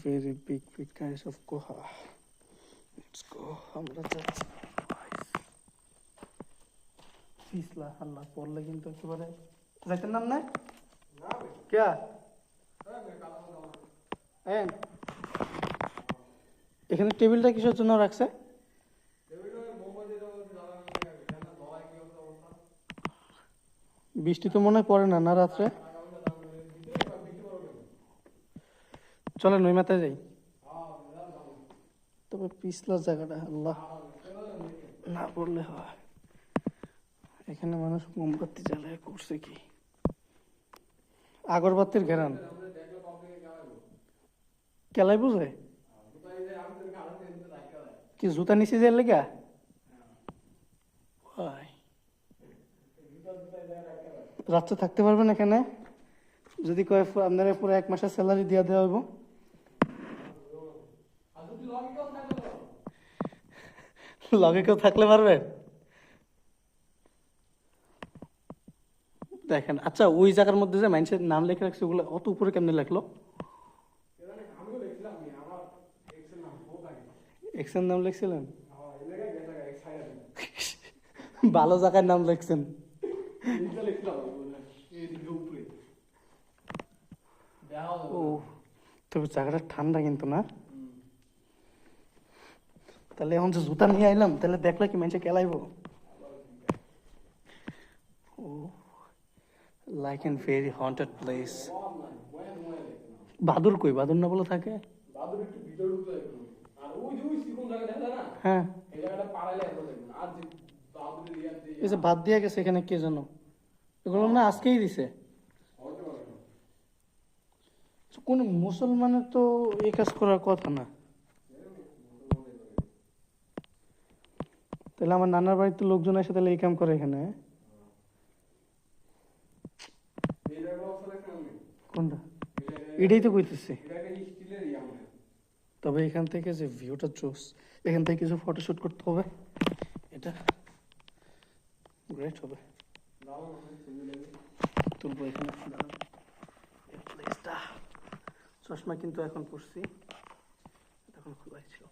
very big kinds of koha. Let's go. আমরা যাচ্ছি পিছলা হাল্লা পড়লে কিন্তু একেবারে যাইতেন নাম না কে এখানে টেবিলটা কিসের জন্য রাখছে? বৃষ্টি তো মনে হয় পড়ে না না রাত্রে। চলেন ওই মাথায় যাই। তবে পিছলা জায়গাটা আল্লাহ না পড়লে হয়। এখানে মানুষ মোমবাতি জ্বালায় করছে কি আগরবাতির ঘেরান কেলাই বুঝে কি জুতা নিচে যায় লেগা রাত্রে থাকতে পারবেন এখানে? যদি কয় আপনারা পুরো 1 মাসের স্যালারি দিয়ে দেওয়া হইব। লগে কেউ থাকলে পারবে? দেখেন আচ্ছা ওই জায়গার মধ্যে যে মানুষের নাম লেখা রাখছে ওগুলো অত উপরে কেমনে লেখলো? এক্সের নাম লিখছিলেন? ভালো জায়গার নাম লিখছেন। ও তবে জায়গাটা ঠান্ডা কিন্তু না। তাহলে এখন যে জুতা নিয়ে আইলাম তাহলে দেখলে কি মানুষে কেলাইব? ও like an very haunted place. বাদুর কই? বাদুর না বলে থাকে? হ্যাঁ এই যে ভাত দিয়ে গেছে এখানে কে জানো? এগুলো না আজকেই দিছে। কোন মুসলমানের তো এই কাজ করার কথা না। তাহলে আমার নানার বাড়িতে লোকজন এসে তাহলে এই কাম করে এখানে? কোনটা? এটাই তো কইতেছি। তবে এখান থেকে যে ভিউটা জোস, এখান থেকে কিছু ফটোশুট করতে হবে, এটা গ্রেট হবে। তুলবো এখানে প্লেসটা। চশমা কিন্তু এখন পড়ছি, তখন খোলাই ছিল।